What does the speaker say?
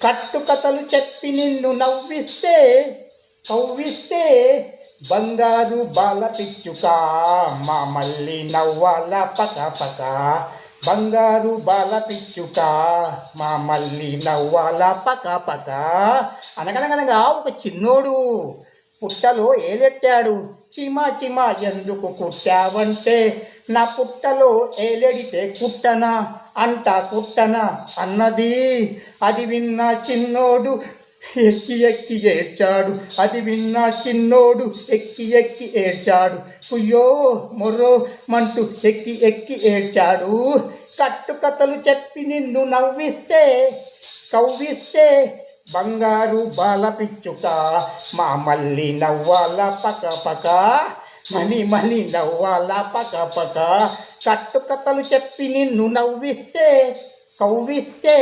కట్టుకథలు చెప్పి నిన్ను నవ్విస్తే కవ్విస్తే బంగారు బాల పిచ్చుక మా మళ్ళీ నవ్వాల పక పక. బంగారు బాల పిచ్చుక మా మళ్ళీ నవ్వాల పక పక. అనగనగనగా ఒక చిన్నోడు పుట్టలో ఏలెట్టాడు. చిమా చిమా ఎందుకు కుట్టావంటే నా పుట్టలో ఏలెడితే కుట్టనా అంట కుట్టనా అన్నది. అది విన్న చిన్నోడు ఎక్కి ఎక్కి ఏడ్చాడు. అది విన్న చిన్నోడు ఎక్కి ఎక్కి ఏడ్చాడు. కుయ్యో మొర్రో మంటూ ఎక్కి ఎక్కి ఏడ్చాడు. కట్టుకథలు చెప్పి నిన్ను నవ్విస్తే కవ్విస్తే బంగారు బాల పిచ్చుక మా మళ్ళీ నవ్వాల పక పక. మని మని నవ్వాల పక పక. కట్టుకథలు చెప్పి నిన్ను నవ్విస్తే కవ్విస్తే